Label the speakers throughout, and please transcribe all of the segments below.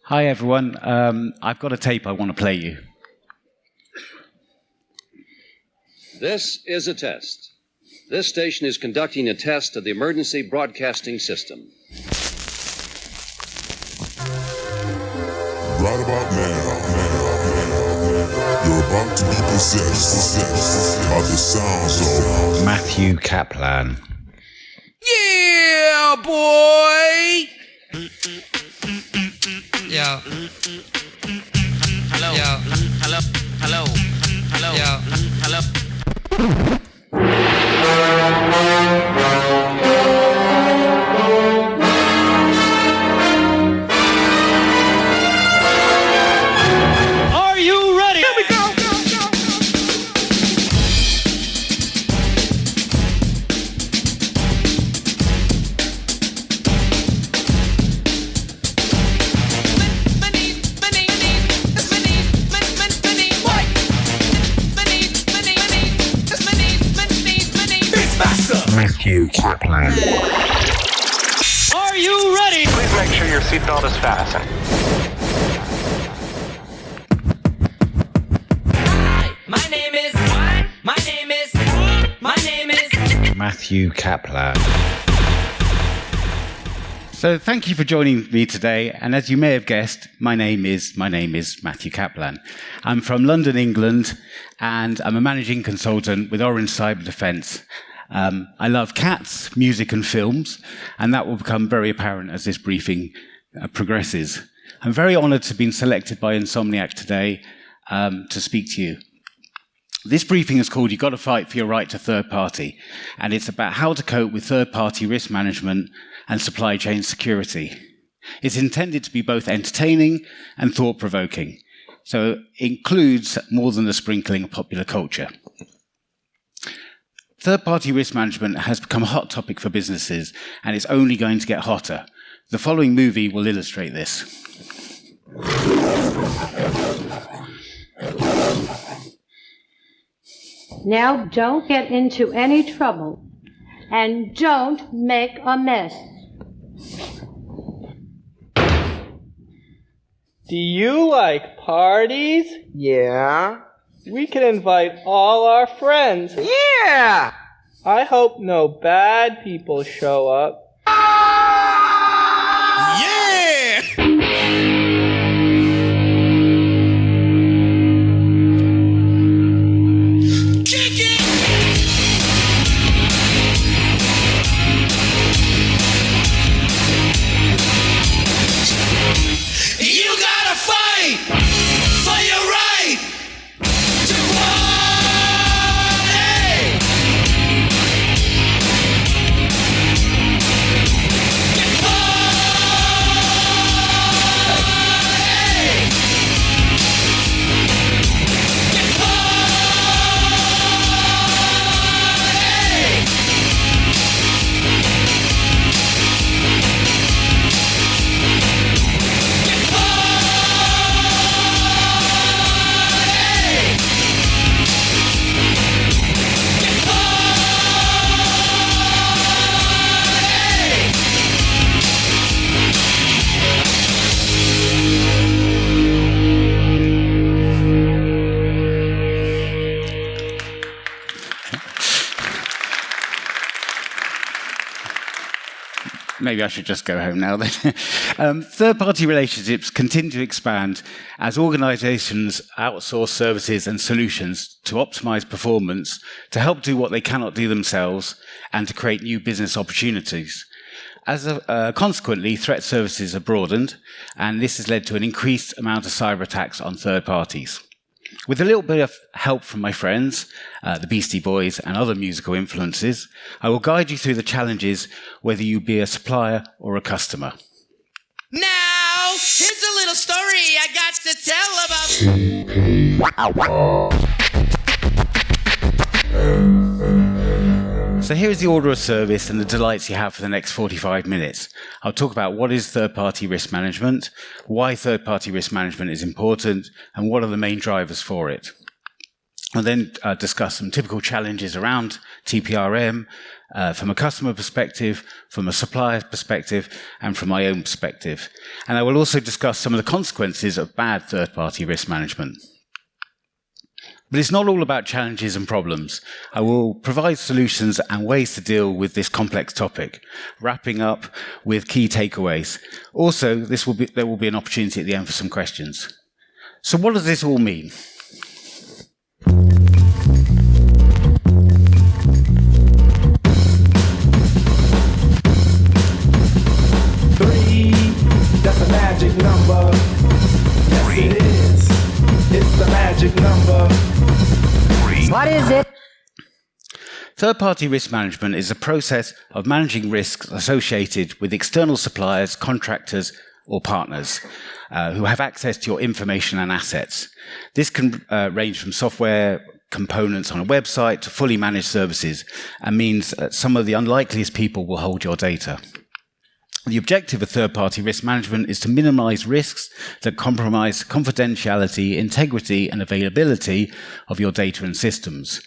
Speaker 1: Hi everyone, I've got a tape I want to play you.
Speaker 2: This is a test. This station is conducting a test of the emergency broadcasting system.
Speaker 3: Right about now, you're about to be possessed by the sounds of
Speaker 1: Matthew Caplan.
Speaker 4: Yeah, boy!
Speaker 5: Yo.
Speaker 4: Hello.
Speaker 5: Yo.
Speaker 4: Hello. Hello. Hello.
Speaker 5: Yo.
Speaker 4: Hello.
Speaker 6: Are you ready?
Speaker 4: Here we go.
Speaker 1: Matthew Caplan.
Speaker 6: Are you ready?
Speaker 7: Please make sure your seatbelt is fastened.
Speaker 4: My name is.
Speaker 1: Matthew Caplan. So thank you for joining me today, and as you may have guessed, my name is Matthew Caplan. I'm from London, England, and I'm a managing consultant with Orange Cyber Defence. I love cats, music and films, and that will become very apparent as this briefing progresses. I'm very honoured to have been selected by Insomniac today to speak to you. This briefing is called You've Got to Fight for Your Right to Third Party, and it's about how to cope with third-party risk management and supply chain security. It's intended to be both entertaining and thought-provoking, so it includes more than a sprinkling of popular culture. Third-party risk management has become a hot topic for businesses, and it's only going to get hotter. The following movie will illustrate this.
Speaker 8: Now don't get into any trouble, and don't make a mess.
Speaker 9: Do you like parties? Yeah. We can invite all our friends.
Speaker 4: Yeah!
Speaker 9: I hope no bad people show up.
Speaker 4: Yeah! Kick it! You gotta fight for your right to party!
Speaker 1: Maybe I should just go home now then. Third-party relationships continue to expand as organizations outsource services and solutions to optimize performance, to help do what they cannot do themselves, and to create new business opportunities. Consequently, threat services are broadened, and this has led to an increased amount of cyber attacks on third parties. With a little bit of help from my friends, the Beastie Boys and other musical influences, I will guide you through the challenges whether you be a supplier or a customer.
Speaker 4: Now, here's a little story I got to tell about.
Speaker 1: So here is the order of service and the delights you have for the next 45 minutes. I'll talk about what is third-party risk management, why third-party risk management is important, and what are the main drivers for it. I'll then discuss some typical challenges around TPRM from a customer perspective, from a supplier perspective, and from my own perspective. And I will also discuss some of the consequences of bad third-party risk management. But it's not all about challenges and problems. I will provide solutions and ways to deal with this complex topic, wrapping up with key takeaways. Also, there will be an opportunity at the end for some questions. So what does this all mean?
Speaker 5: That's a magic number. Yes, it is. It's the magic number.
Speaker 10: What is it?
Speaker 1: Third-party risk management is a process of managing risks associated with external suppliers, contractors, or partners who have access to your information and assets. This can range from software components on a website to fully managed services, and means that some of the unlikeliest people will hold your data. The objective of third-party risk management is to minimize risks that compromise confidentiality, integrity, and availability of your data and systems.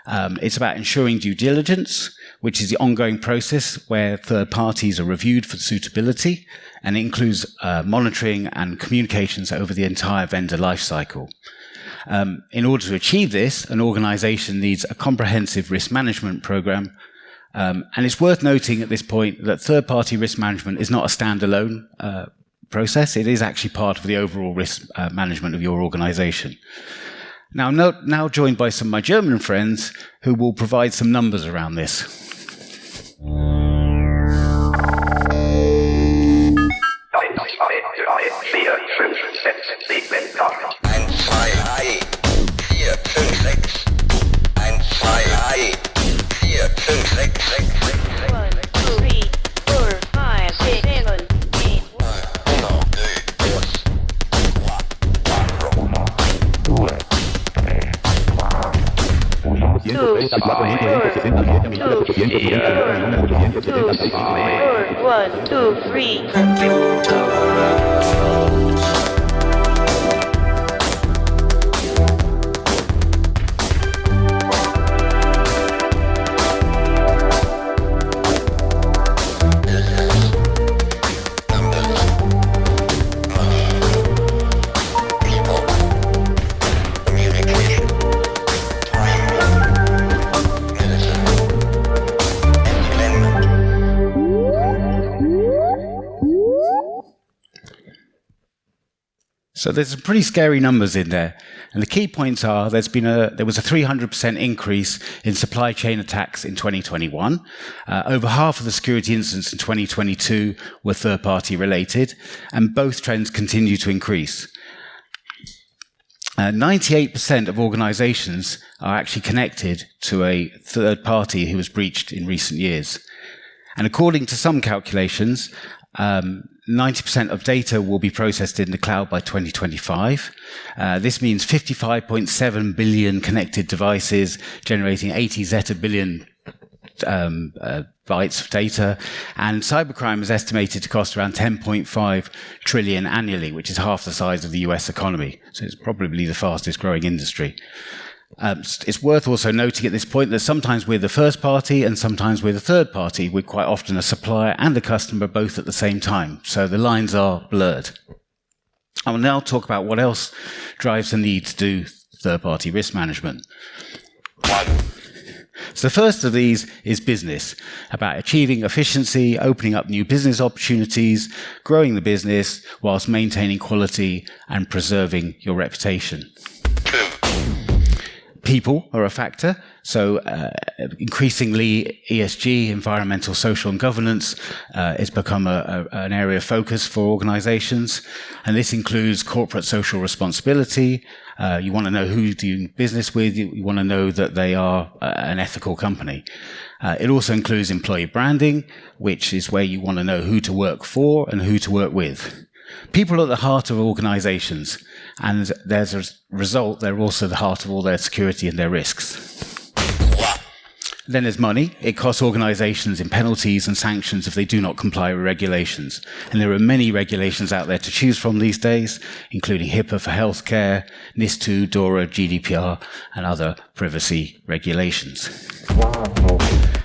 Speaker 1: It's about ensuring due diligence, which is the ongoing process where third parties are reviewed for suitability, and it includes monitoring and communications over the entire vendor lifecycle. In order to achieve this, an organization needs a comprehensive risk management program. And it's worth noting at this point that third-party risk management is not a standalone process. It is actually part of the overall risk management of your organization. Now, I'm now joined by some of my German friends who will provide some numbers around this.
Speaker 10: One, two, three.
Speaker 1: So there's some pretty scary numbers in there. And the key points are there was a 300% increase in supply chain attacks in 2021. Over half of the security incidents in 2022 were third-party related, and both trends continue to increase. 98% of organizations are actually connected to a third party who was breached in recent years. And according to some calculations, 90% of data will be processed in the cloud by 2025. This means 55.7 billion connected devices, generating 80 zettabillion bytes of data. And cybercrime is estimated to cost around 10.5 trillion annually, which is half the size of the US economy. So it's probably the fastest growing industry. It's worth also noting at this point that sometimes we're the first party and sometimes we're the third party. We're quite often a supplier and a customer both at the same time. So the lines are blurred. I will now talk about what else drives the need to do third-party risk management. So the first of these is business, about achieving efficiency, opening up new business opportunities, growing the business whilst maintaining quality and preserving your reputation. People are a factor, so increasingly ESG, environmental, social and governance, has become an area of focus for organizations, and this includes corporate social responsibility. You want to know who you're doing business with, you want to know that they are an ethical company. It also includes employee branding, which is where you want to know who to work for and who to work with. People are at the heart of organizations, and as a result, they're also the heart of all their security and their risks. Then there's money. It costs organizations in penalties and sanctions if they do not comply with regulations. And there are many regulations out there to choose from these days, including HIPAA for healthcare, NIS2, DORA, GDPR, and other privacy regulations.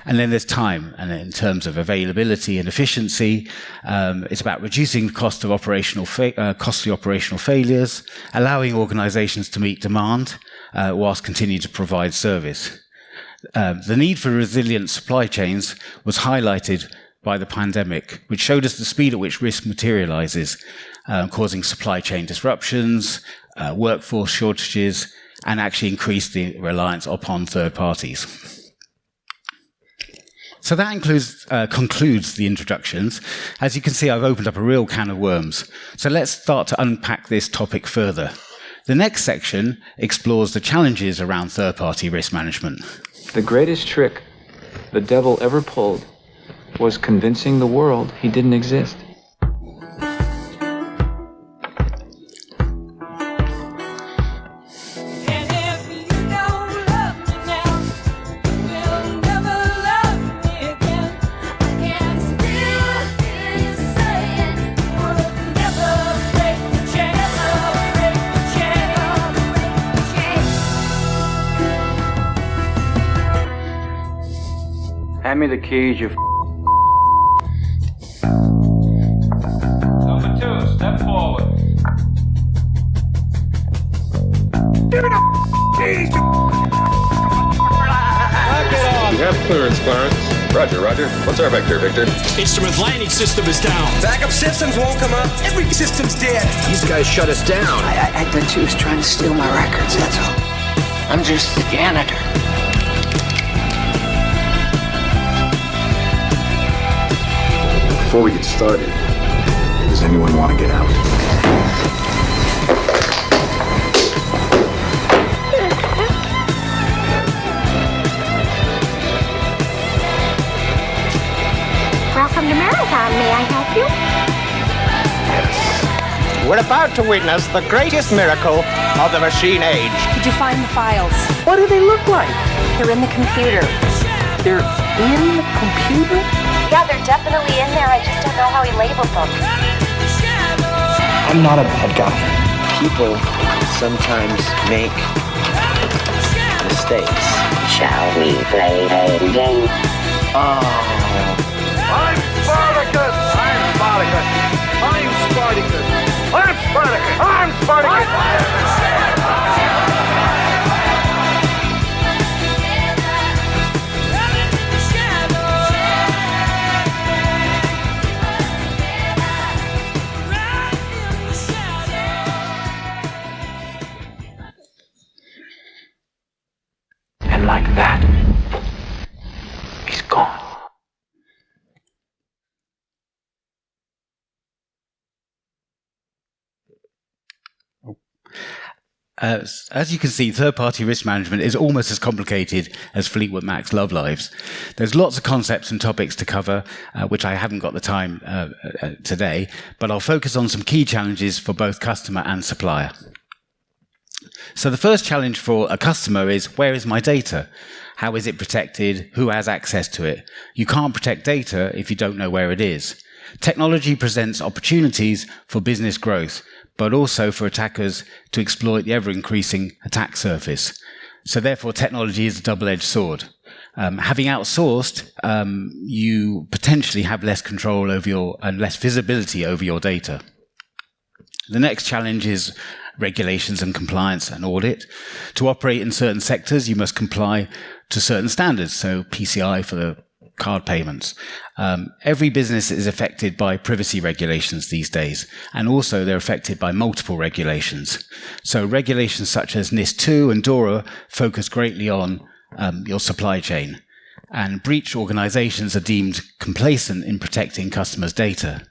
Speaker 1: And then there's time, and in terms of availability and efficiency, it's about reducing the cost of costly operational failures, allowing organizations to meet demand whilst continuing to provide service. The need for resilient supply chains was highlighted by the pandemic, which showed us the speed at which risk materializes, causing supply chain disruptions, workforce shortages, and actually increased the reliance upon third parties. So that concludes the introductions. As you can see, I've opened up a real can of worms. So let's start to unpack this topic further. The next section explores the challenges around third-party risk management.
Speaker 11: The greatest trick the devil ever pulled was convincing the world he didn't exist. Hand me the keys, you
Speaker 12: Number 2, step forward.
Speaker 13: Give me the keys,
Speaker 14: You have clearance, Clarence.
Speaker 15: Roger, Roger. What's our vector, Victor?
Speaker 16: Instrument landing system is down.
Speaker 17: Backup systems won't come up. Every system's dead.
Speaker 18: These guys shut us down.
Speaker 19: I thought you was trying to steal my records, that's all. I'm just the janitor.
Speaker 18: Before we get started, does anyone want to get out?
Speaker 10: Welcome to Marathon. May I help you?
Speaker 20: Yes. We're about to witness the greatest miracle of the machine age.
Speaker 21: Did you find the files?
Speaker 20: What do they look like?
Speaker 21: They're in the computer.
Speaker 20: They're in the computer?
Speaker 10: Yeah, they're definitely in there. I just don't know how he labeled them.
Speaker 20: I'm not a bad guy.
Speaker 19: People sometimes make mistakes.
Speaker 10: Shall we play a game?
Speaker 20: Oh.
Speaker 13: I'm Spartacus! I'm Spartacus! I'm Spartacus! I'm Spartacus! I'm Spartacus!
Speaker 20: And like that, he's gone.
Speaker 1: As you can see, third-party risk management is almost as complicated as Fleetwood Mac's Love Lives. There's lots of concepts and topics to cover, which I haven't got the time today, but I'll focus on some key challenges for both customer and supplier. So the first challenge for a customer is, where is my data? How is it protected? Who has access to it? You can't protect data if you don't know where it is. Technology presents opportunities for business growth, but also for attackers to exploit the ever-increasing attack surface. So therefore, technology is a double-edged sword. Having outsourced, you potentially have less control over and less visibility over your data. The next challenge is regulations and compliance and audit. To operate in certain sectors, you must comply to certain standards, so PCI for the card payments. Every business is affected by privacy regulations these days, and also they're affected by multiple regulations. So regulations such as NIS2 and DORA focus greatly on your supply chain, and breach organizations are deemed complacent in protecting customers' data,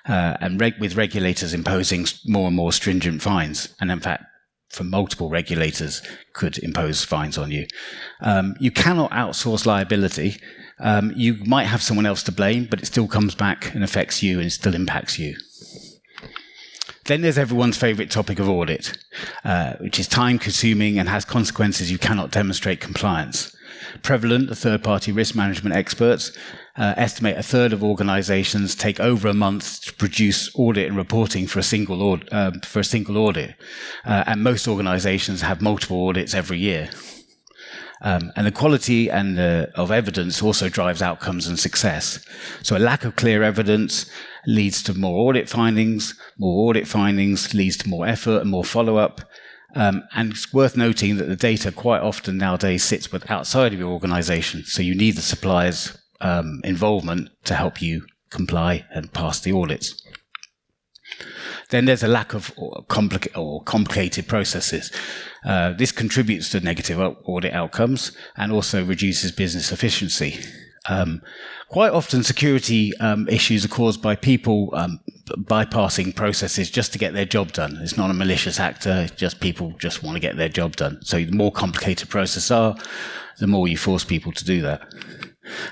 Speaker 1: and with regulators imposing more and more stringent fines, and in fact, from multiple regulators could impose fines on you. You cannot outsource liability. You might have someone else to blame, but it still comes back and affects you and it still impacts you. Then there's everyone's favorite topic of audit, which is time-consuming and has consequences you cannot demonstrate compliance. prevalent. The third-party risk management experts estimate a third of organizations take over a month to produce audit and reporting for a single audit. And most organizations have multiple audits every year. And the quality of evidence also drives outcomes and success. So a lack of clear evidence leads to more audit findings leads to more effort and more follow-up. And it's worth noting that the data quite often nowadays sits outside of your organization. So you need the supplier's involvement to help you comply and pass the audits. Then there's a lack of complicated processes. This contributes to negative audit outcomes and also reduces business efficiency. Quite often security issues are caused by people bypassing processes just to get their job done. It's not a malicious actor, just people just want to get their job done. So the more complicated processes are, the more you force people to do that.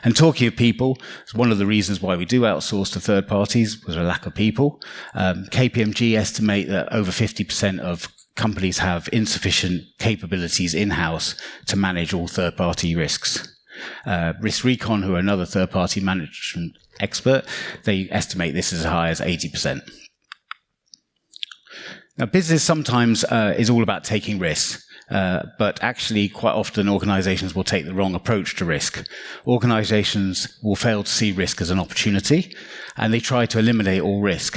Speaker 1: And talking of people, it's one of the reasons why we do outsource to third parties was a lack of people. KPMG estimate that over 50% of companies have insufficient capabilities in-house to manage all third-party risks. Risk Recon, who are another third-party management expert, they estimate this as high as 80%. Now, business sometimes is all about taking risks. But actually, quite often, organizations will take the wrong approach to risk. Organizations will fail to see risk as an opportunity, and they try to eliminate all risk.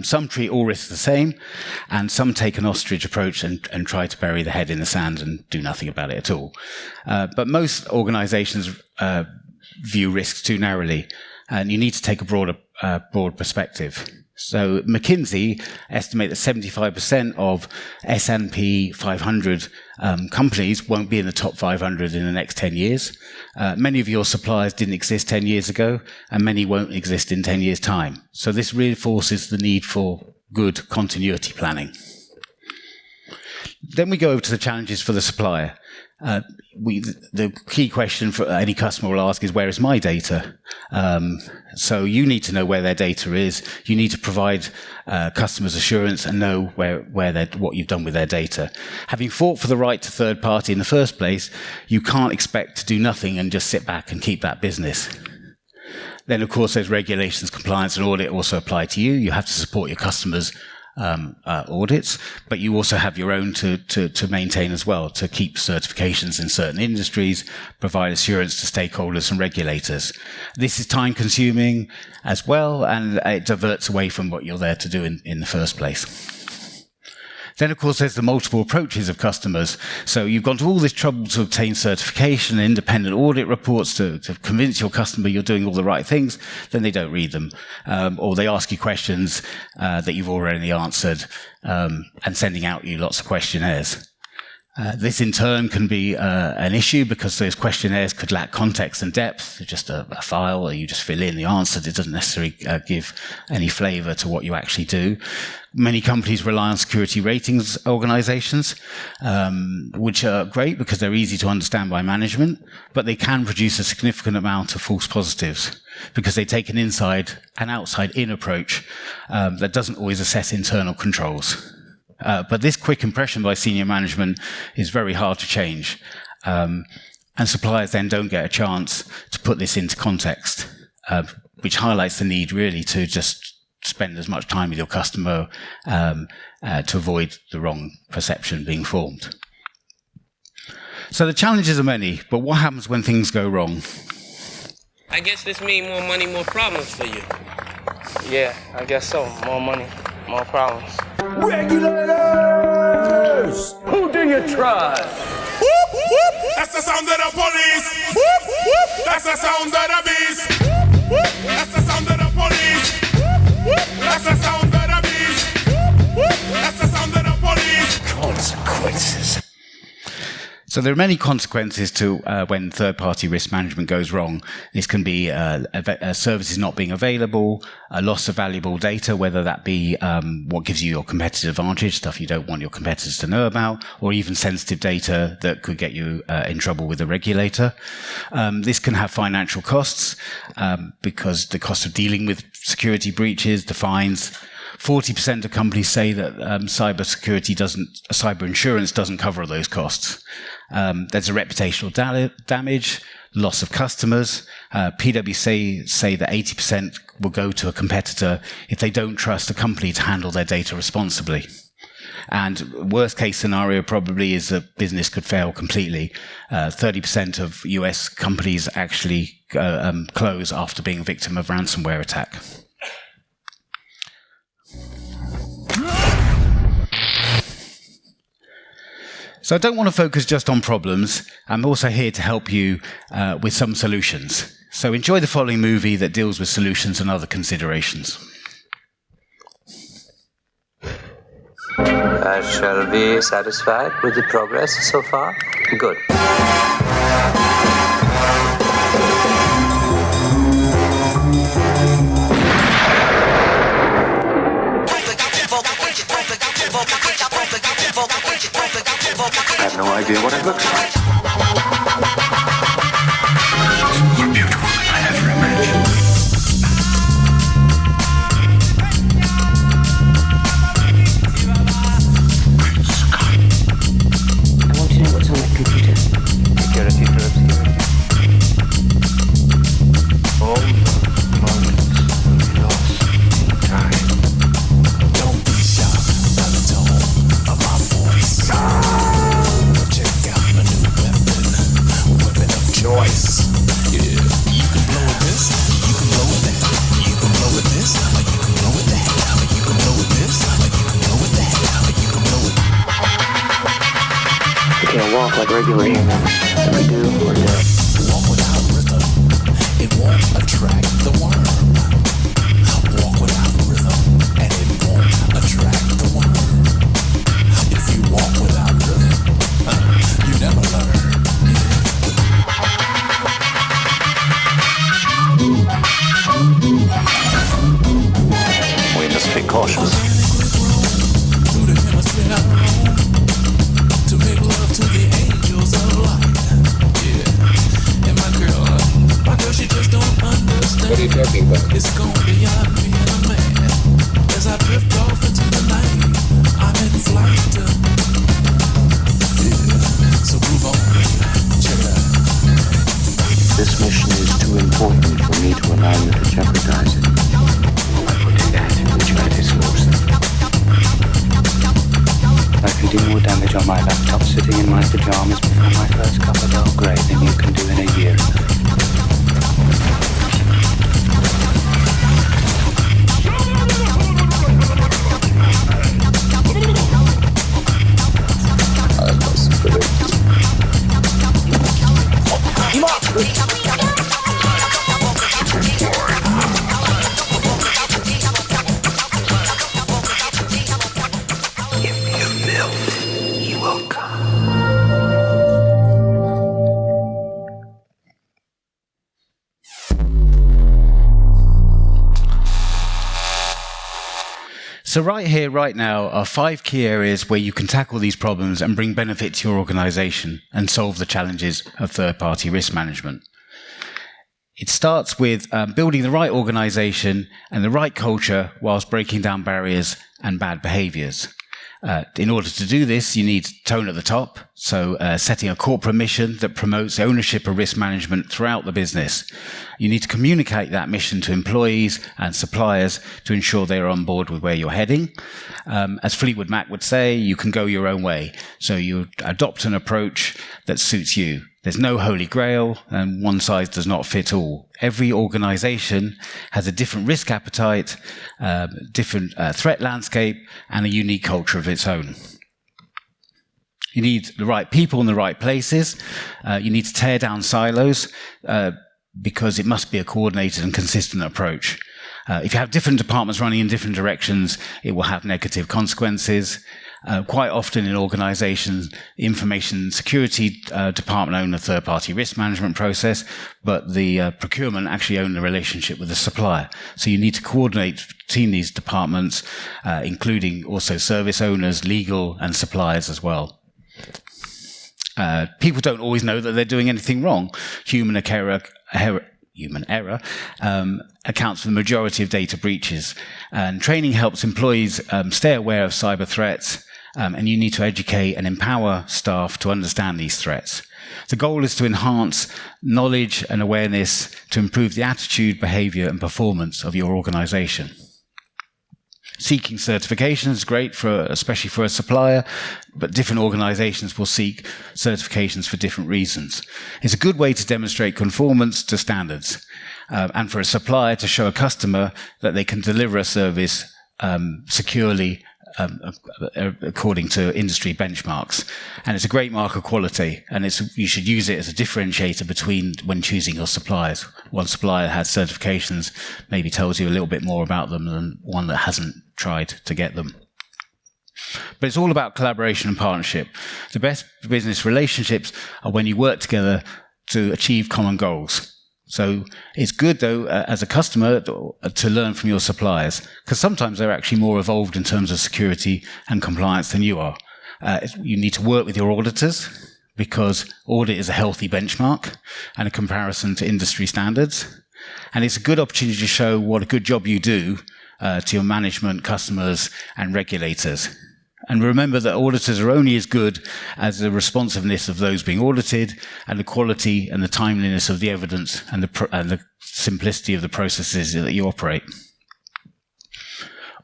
Speaker 1: Some treat all risks the same, and some take an ostrich approach and try to bury the head in the sand and do nothing about it at all. But most organizations view risks too narrowly, and you need to take a broad perspective. So McKinsey estimate that 75% of S&P 500 companies won't be in the top 500 in the next 10 years. Many of your suppliers didn't exist 10 years ago, and many won't exist in 10 years' time. So this reinforces the need for good continuity planning. Then we go over to the challenges for the supplier. The key question for any customer will ask is, where is my data? So you need to know where their data is. You need to provide customers assurance and know what you've done with their data. Having fought for the right to third party in the first place, you can't expect to do nothing and just sit back and keep that business. Then, of course, those regulations, compliance, and audit also apply to you. You have to support your customers' audits, but you also have your own to maintain as well, to keep certifications in certain industries, provide assurance to stakeholders and regulators. This is time consuming as well, and it diverts away from what you're there to do in the first place. Then, of course, there's the multiple approaches of customers. So you've gone to all this trouble to obtain certification and independent audit reports to convince your customer you're doing all the right things, then they don't read them. Or they ask you questions that you've already answered and sending out you lots of questionnaires. This in turn can be an issue because those questionnaires could lack context and depth. They're just a file that you just fill in the answer. It doesn't necessarily give any flavor to what you actually do. Many companies rely on security ratings organizations, which are great because they're easy to understand by management, but they can produce a significant amount of false positives because they take an inside and outside in approach that doesn't always assess internal controls. But this quick impression by senior management is very hard to change. And suppliers then don't get a chance to put this into context, which highlights the need really to just spend as much time with your customer to avoid the wrong perception being formed. So the challenges are many, but what happens when things go wrong?
Speaker 12: I guess this means more money, more problems for you.
Speaker 9: Yeah, I guess so. More money, more problems.
Speaker 13: Regulators! Who do you trust? That's the sound of the police! That's the sound of the beast! That's the sound of the police! That's the sound of the beast! That's the sound of the police!
Speaker 1: Consequences. So there are many consequences to when third-party risk management goes wrong. This can be services not being available, a loss of valuable data, whether that be what gives you your competitive advantage, stuff you don't want your competitors to know about, or even sensitive data that could get you in trouble with a regulator. This can have financial costs because the cost of dealing with security breaches, the fines, 40% of companies say that cyber insurance doesn't cover those costs. There's a reputational damage, loss of customers. PwC say that 80% will go to a competitor if they don't trust a company to handle their data responsibly. And worst case scenario probably is that business could fail completely. 30% of US companies actually close after being a victim of ransomware attack. So I don't want to focus just on problems. I'm also here to help you with some solutions. So enjoy the following movie that deals with solutions and other considerations.
Speaker 2: Shall be satisfied with the progress so far? Good.
Speaker 18: I have no idea what it looks like. It's more beautiful than I ever imagined.
Speaker 19: I want to know what's on that computer.
Speaker 2: Security for obscurity.
Speaker 18: All the moments will be lost in time.
Speaker 5: Don't be shocked by the tone of my voice. Check out my new weapon of choice. Yeah, you can blow with this, you can blow with that. You can blow with this, or you can blow with that. Or you can blow with this, or you can blow with that. Or you can blow with.
Speaker 19: You can't walk like regular humans. If we do, we're dead.
Speaker 5: Walk without rhythm, it won't attract the worm. Walk without rhythm, and it won't attract the worm. If you walk without rhythm, you never learn.
Speaker 2: We must be cautious.
Speaker 5: Through the hemisphere I roam, to make love to the angels of light. Yeah, and my girl, she just don't understand.
Speaker 14: What are you talking about?
Speaker 5: It's gone beyond me and a man. As I drift off into the night, I'm in flight. Yeah, so move on, check it out.
Speaker 19: This mission is too important for me to allow you to jeopardize it. I put to that which I disclose them. I can do more damage on my laptop sitting in my pajamas before my first cup of Earl Grey than you can do in a year.
Speaker 14: I must predict.
Speaker 19: If you build, you will come.
Speaker 1: So right here, right now, are 5 key areas where you can tackle these problems and bring benefit to your organization and solve the challenges of third-party risk management. It starts with building the right organization and the right culture whilst breaking down barriers and bad behaviors. In order to do this, you need tone at the top, so setting a corporate mission that promotes ownership of risk management throughout the business. You need to communicate that mission to employees and suppliers to ensure they are on board with where you're heading. As Fleetwood Mac would say, you can go your own way, so you adopt an approach that suits you. There's no holy grail, and one size does not fit all. Every organization has a different risk appetite, different threat landscape, and a unique culture of its own. You need the right people in the right places. You need to tear down silos, because it must be a coordinated and consistent approach. If you have different departments running in different directions, it will have negative consequences. Quite often in organizations, information security department own the third-party risk management process, but the procurement actually own the relationship with the supplier. So you need to coordinate between these departments, including also service owners, legal, and suppliers as well. People don't always know that they're doing anything wrong. Human human error, accounts for the majority of data breaches. And training helps employees stay aware of cyber threats, and you need to educate and empower staff to understand these threats. The goal is to enhance knowledge and awareness to improve the attitude, behavior, and performance of your organization. Seeking certification is great, especially for a supplier, but different organizations will seek certifications for different reasons. It's a good way to demonstrate conformance to standards, and for a supplier to show a customer that they can deliver a service securely according to industry benchmarks. And it's a great mark of quality, and you should use it as a differentiator between when choosing your suppliers. One supplier has certifications, maybe tells you a little bit more about them than one that hasn't tried to get them. But it's all about collaboration and partnership. The best business relationships are when you work together to achieve common goals. So it's good, though, as a customer, to learn from your suppliers, because sometimes they're actually more evolved in terms of security and compliance than you are. You need to work with your auditors, because audit is a healthy benchmark and a comparison to industry standards. And it's a good opportunity to show what a good job you do to your management, customers, and regulators. And remember that auditors are only as good as the responsiveness of those being audited and the quality and the timeliness of the evidence and the simplicity of the processes that you operate.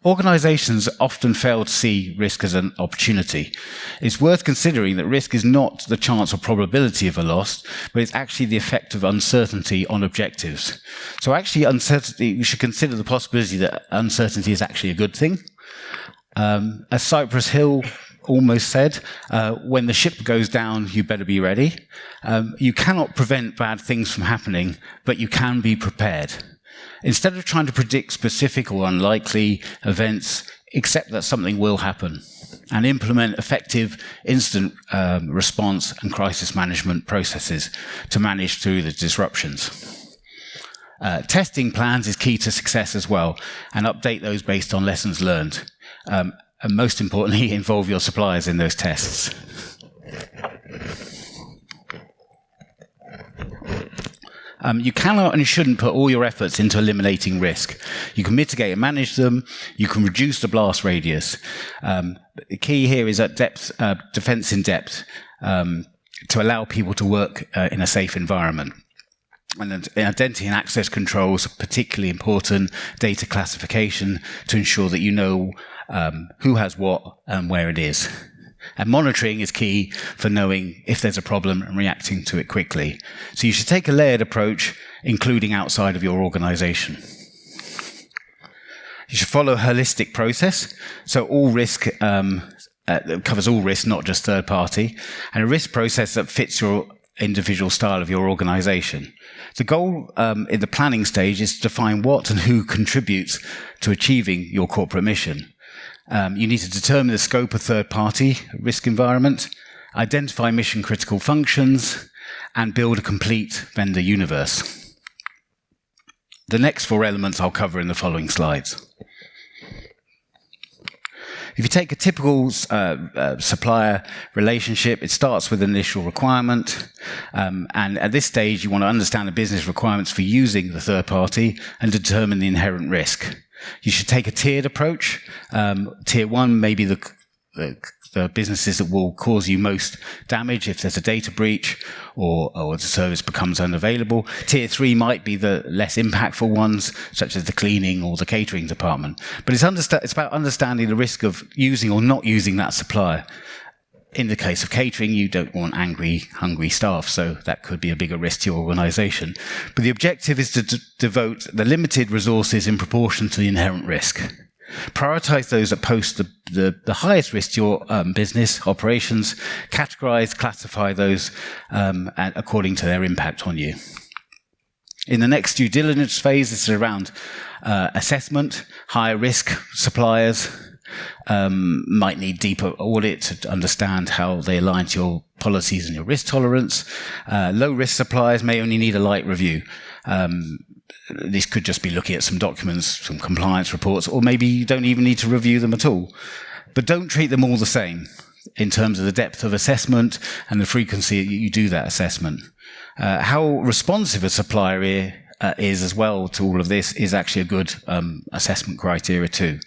Speaker 1: Organizations often fail to see risk as an opportunity. It's worth considering that risk is not the chance or probability of a loss, but it's actually the effect of uncertainty on objectives. So actually, you should consider the possibility that uncertainty is actually a good thing. As Cypress Hill almost said, when the ship goes down, you better be ready. You cannot prevent bad things from happening, but you can be prepared. Instead of trying to predict specific or unlikely events, accept that something will happen and implement effective incident response and crisis management processes to manage through the disruptions. Testing plans is key to success as well, and update those based on lessons learned. And most importantly, involve your suppliers in those tests. You cannot and shouldn't put all your efforts into eliminating risk. You can mitigate and manage them. You can reduce the blast radius. The key here is at depth, defense in depth, to allow people to work in a safe environment. And identity and access controls are particularly important. Data classification to ensure that you know who has what and where it is. And monitoring is key for knowing if there's a problem and reacting to it quickly. So you should take a layered approach, including outside of your organization. You should follow a holistic process. So all risk covers all risk, not just third party, and a risk process that fits your individual style of your organization. The goal in the planning stage is to define what and who contributes to achieving your corporate mission. You need to determine the scope of third-party risk environment, identify mission-critical functions, and build a complete vendor universe. The next 4 elements I'll cover in the following slides. If you take a typical supplier relationship, it starts with an initial requirement. And at this stage, you want to understand the business requirements for using the third party and determine the inherent risk. You should take a tiered approach. Tier 1 may be the businesses that will cause you most damage if there's a data breach or the service becomes unavailable. Tier 3 might be the less impactful ones, such as the cleaning or the catering department. But it's about understanding the risk of using or not using that supplier. In the case of catering, you don't want angry, hungry staff, so that could be a bigger risk to your organization. But the objective is to devote the limited resources in proportion to the inherent risk. Prioritize those that pose the highest risk to your business operations, categorize, classify those according to their impact on you. In the next due diligence phase, this is around assessment. Higher risk suppliers might need deeper audit to understand how they align to your policies and your risk tolerance. Low risk suppliers may only need a light review. This could just be looking at some documents, some compliance reports, or maybe you don't even need to review them at all. But don't treat them all the same in terms of the depth of assessment and the frequency you do that assessment. How responsive a supplier is as well to all of this is actually a good assessment criteria too.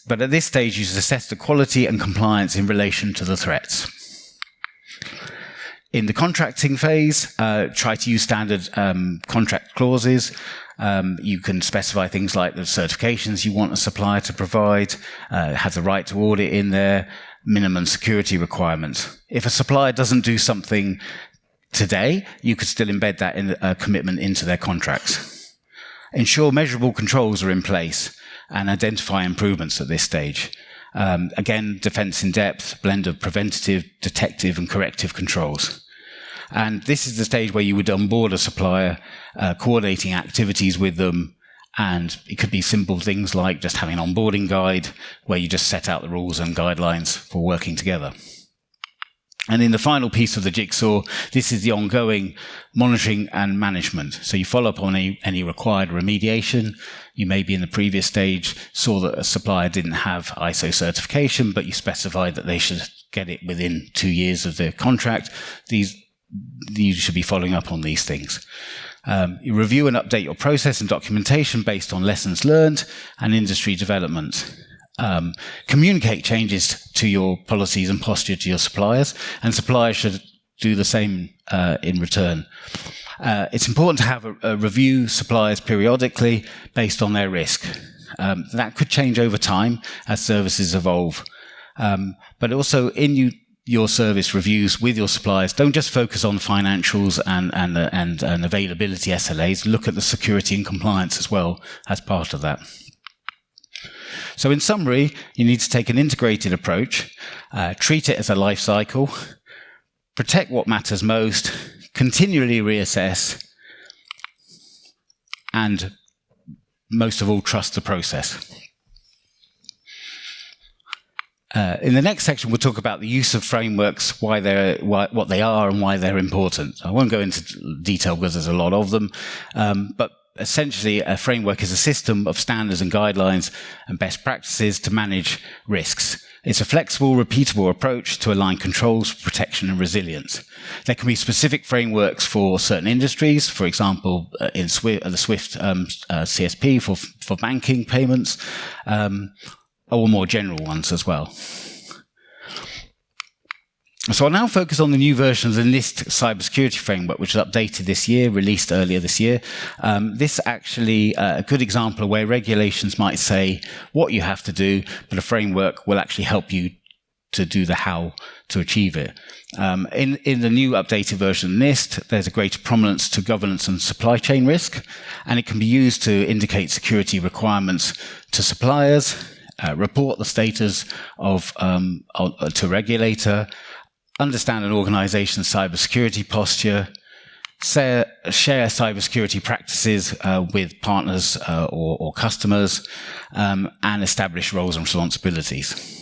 Speaker 1: But at this stage, you should assess the quality and compliance in relation to the threats. In the contracting phase, try to use standard contract clauses. You can specify things like the certifications you want a supplier to provide, have the right to audit in there, minimum security requirements. If a supplier doesn't do something today, you could still embed that in a commitment into their contracts. Ensure measurable controls are in place and identify improvements at this stage. Again, defense in depth, blend of preventative, detective, and corrective controls. And this is the stage where you would onboard a supplier, coordinating activities with them. And it could be simple things like just having an onboarding guide where you just set out the rules and guidelines for working together. And in the final piece of the jigsaw, this is the ongoing monitoring and management. So you follow up on any required remediation. You maybe in the previous stage saw that a supplier didn't have ISO certification, but you specified that they should get it within 2 years of their contract. You should be following up on these things. You review and update your process and documentation based on lessons learned and industry development. Communicate changes to your policies and posture to your suppliers, and suppliers should do the same in return. It's important to have a review suppliers periodically based on their risk. That could change over time as services evolve. But also in your service reviews with your suppliers, don't just focus on financials and availability SLAs. Look at the security and compliance as well as part of that. So in summary, you need to take an integrated approach, treat it as a life cycle, protect what matters most, continually reassess, and most of all, trust the process. In the next section, we'll talk about the use of frameworks, what they are and why they're important. I won't go into detail because there's a lot of them, but essentially a framework is a system of standards and guidelines and best practices to manage risks. It's a flexible, repeatable approach to align controls for protection and resilience. There can be specific frameworks for certain industries, for example, in the SWIFT CSP for banking payments, or more general ones as well. So I'll now focus on the new version of the NIST cybersecurity framework, which was updated this year, released earlier this year. This actually a good example of where regulations might say what you have to do, but a framework will actually help you to do the how to achieve it. In the new updated version of NIST, there's a greater prominence to governance and supply chain risk, and it can be used to indicate security requirements to suppliers, report the status to regulator, understand an organization's cybersecurity posture, share cybersecurity practices with partners or customers, and establish roles and responsibilities.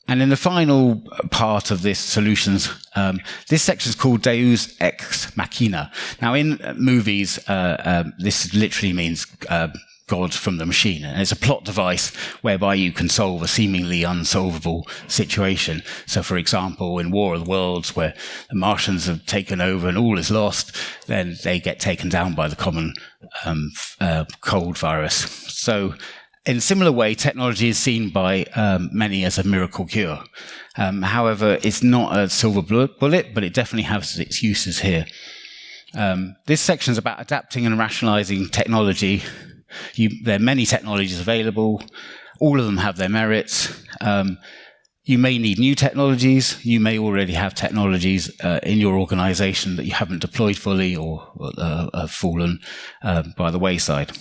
Speaker 1: And in the final part of this solutions, this section is called Deus Ex Machina. Now, in movies, this literally means God from the machine. And it's a plot device whereby you can solve a seemingly unsolvable situation. So, for example, in War of the Worlds, where the Martians have taken over and all is lost, then they get taken down by the common cold virus. So, in a similar way, technology is seen by many as a miracle cure. However, it's not a silver bullet, but it definitely has its uses here. This section is about adapting and rationalizing technology. There are many technologies available. All of them have their merits. You may need new technologies. You may already have technologies in your organization that you haven't deployed fully or have fallen by the wayside.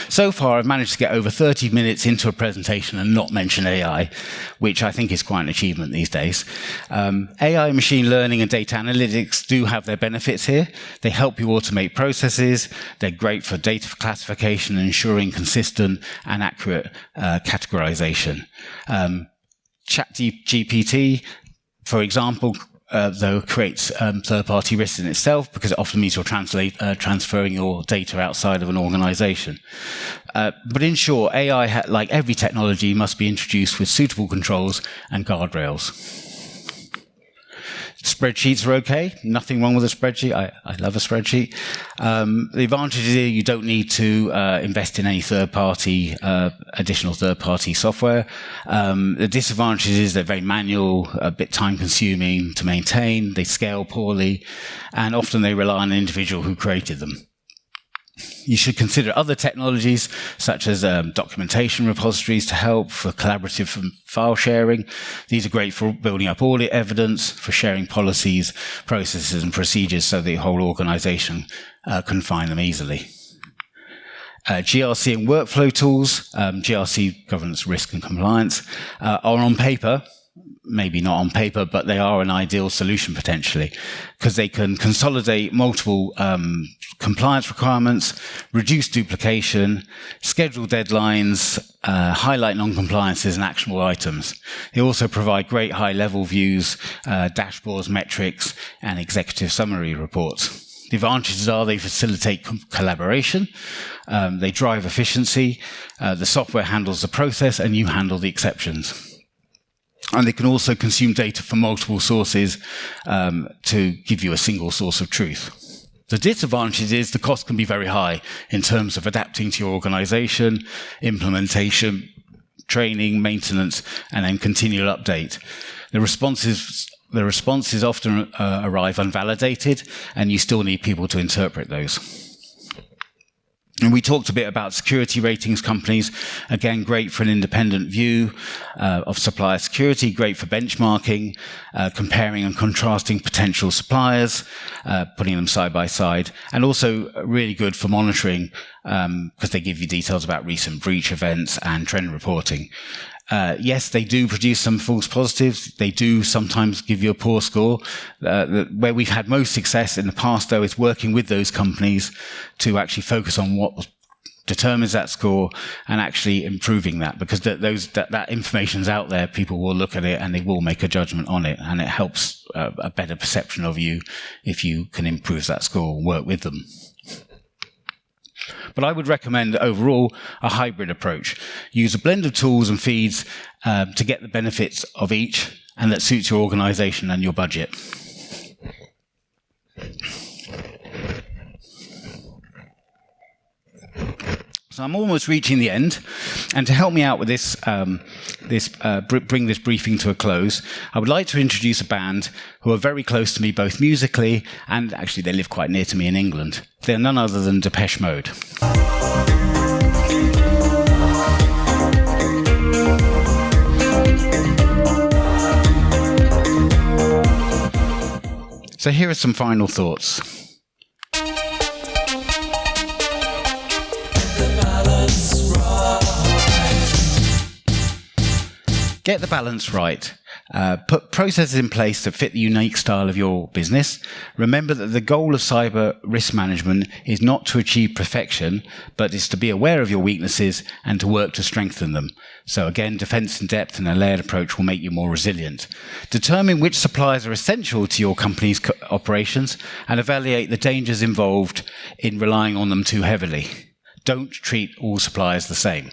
Speaker 1: So far, I've managed to get over 30 minutes into a presentation and not mention AI, which I think is quite an achievement these days. AI, machine learning, and data analytics do have their benefits here. They help you automate processes. They're great for data classification and ensuring consistent and accurate categorization. ChatGPT, for example, though creates third-party risks in itself because it often means you're transferring your data outside of an organization. But in short, AI, like every technology, must be introduced with suitable controls and guardrails. Spreadsheets are okay. Nothing wrong with a spreadsheet. I love a spreadsheet. The advantage is you don't need to invest in any additional third-party software. The disadvantage is they're very manual, a bit time-consuming to maintain. They scale poorly, and often they rely on an individual who created them. You should consider other technologies such as documentation repositories to help for collaborative file sharing. These are great for building up audit evidence, for sharing policies, processes and procedures so the whole organization can find them easily. GRC and workflow tools, GRC, governance, risk and compliance, are on paper, maybe not on paper, but they are an ideal solution potentially, because they can consolidate multiple compliance requirements, reduce duplication, schedule deadlines, highlight non-compliances and actionable items. They also provide great high-level views, dashboards, metrics, and executive summary reports. The advantages are they facilitate collaboration, they drive efficiency, the software handles the process, and you handle the exceptions. And they can also consume data from multiple sources to give you a single source of truth. The disadvantage is the cost can be very high in terms of adapting to your organization, implementation, training, maintenance, and then continual update. The responses often arrive unvalidated, and you still need people to interpret those. And we talked a bit about security ratings companies. Again, great for an independent view of supplier security, great for benchmarking, comparing and contrasting potential suppliers, putting them side by side, and also really good for monitoring because they give you details about recent breach events and trend reporting. Yes, they do produce some false positives. They do sometimes give you a poor score. Where we've had most success in the past, though, is working with those companies to actually focus on what determines that score and actually improving that, because that information's out there. People will look at it and they will make a judgment on it, and it helps a better perception of you if you can improve that score and work with them. But I would recommend overall a hybrid approach. Use a blend of tools and feeds to get the benefits of each, and that suits your organization and your budget. So I'm almost reaching the end, and to help me out with this, bring this briefing to a close, I would like to introduce a band who are very close to me both musically, and actually they live quite near to me in England. They're none other than Depeche Mode. So here are some final thoughts. Get the balance right. Put processes in place that fit the unique style of your business. Remember that the goal of cyber risk management is not to achieve perfection, but is to be aware of your weaknesses and to work to strengthen them. So again, defense in depth and a layered approach will make you more resilient. Determine which suppliers are essential to your company's operations and evaluate the dangers involved in relying on them too heavily. Don't treat all suppliers the same.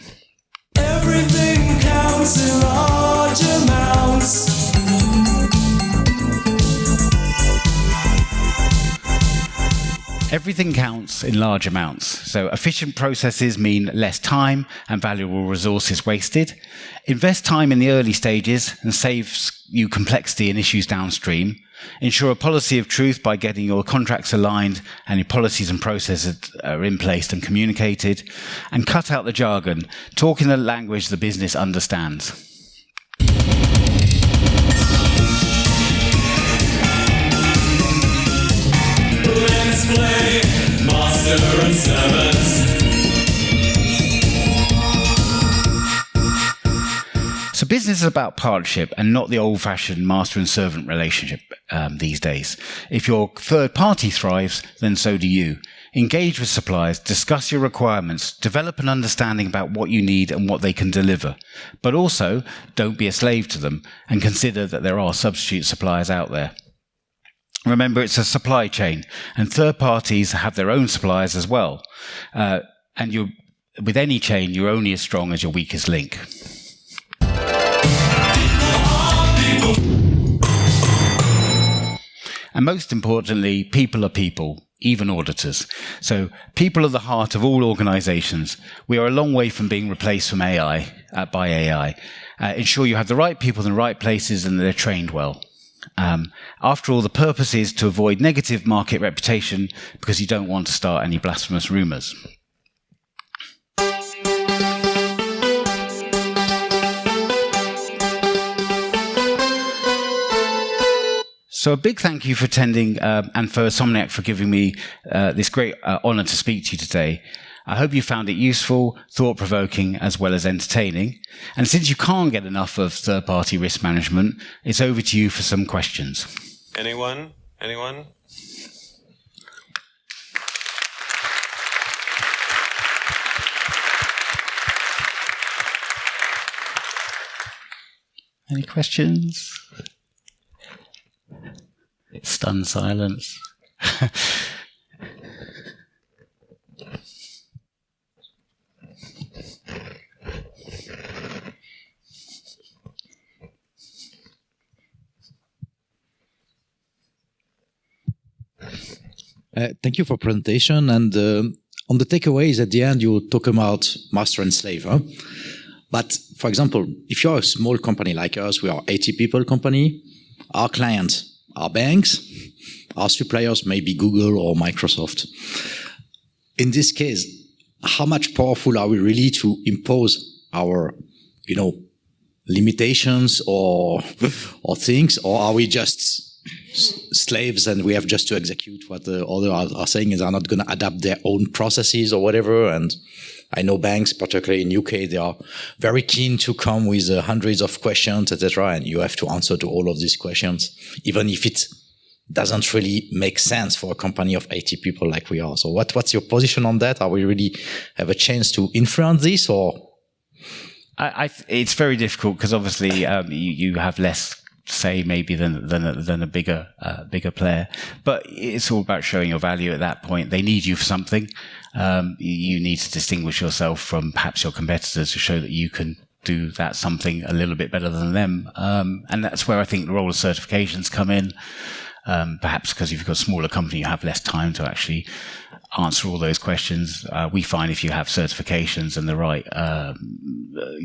Speaker 13: Everything counts in large amounts.
Speaker 1: Everything counts in large amounts. So efficient processes mean less time and valuable resources wasted. Invest time in the early stages and saves you complexity and issues downstream. Ensure a policy of truth by getting your contracts aligned and your policies and processes are in place and communicated. And cut out the jargon. Talk in the language the business understands.
Speaker 13: Let's play Master and Servants.
Speaker 1: So business is about partnership and not the old-fashioned master and servant relationship these days. If your third party thrives, then so do you. Engage with suppliers, discuss your requirements, develop an understanding about what you need and what they can deliver. But also, don't be a slave to them and consider that there are substitute suppliers out there. Remember, it's a supply chain, and third parties have their own suppliers as well. And with any chain, you're only as strong as your weakest link. And most importantly, people are people, even auditors. So people are the heart of all organizations. We are a long way from being replaced from AI, by AI. Ensure you have the right people in the right places and they're trained well. After all, the purpose is to avoid negative market reputation because you don't want to start any blasphemous rumors. So a big thank you for attending and for Somniac for giving me this great honor to speak to you today. I hope you found it useful, thought-provoking, as well as entertaining. And since you can't get enough of third-party risk management, it's over to you for some questions.
Speaker 3: Anyone? Anyone?
Speaker 1: Any questions? Stunned silence.
Speaker 22: Thank you for presentation. And on the takeaways at the end, you talk about master and slave. Huh? But for example, if you're a small company like us, we are 80 people company, our clients are banks, our suppliers may be Google or Microsoft. In this case, how much powerful are we really to impose our, limitations or things, or are we just slaves and we have just to execute what the others are saying and are not going to adapt their own processes or whatever? And I know banks, particularly in UK, they are very keen to come with hundreds of questions, etc. And you have to answer to all of these questions, even if it doesn't really make sense for a company of 80 people like we are. So what's your position on that? Are we really have a chance to influence this, or?
Speaker 1: It's very difficult because obviously you have less say maybe than a bigger player, but it's all about showing your value at that point. They need you for something. You need to distinguish yourself from perhaps your competitors to show that you can do that something a little bit better than them. And that's where I think the role of certifications come in. Perhaps because if you've got a smaller company, you have less time to actually answer all those questions. We find if you have certifications and the right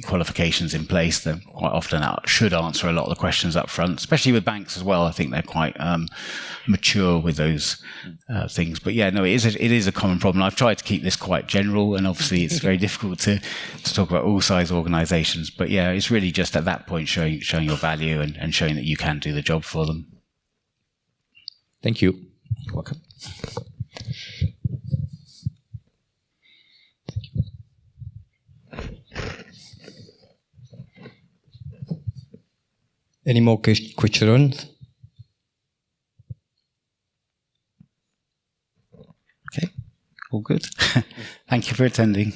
Speaker 1: qualifications in place, then quite often should answer a lot of the questions up front, especially with banks as well. I think they're quite mature with those things. But yeah, no, it is a common problem. I've tried to keep this quite general, and obviously it's very difficult to talk about all size organizations. But yeah, it's really just at that point showing your value and showing that you can do the job for them.
Speaker 22: Thank you.
Speaker 1: You're welcome.
Speaker 23: Any more questions?
Speaker 1: Okay, all good. Thank you for attending.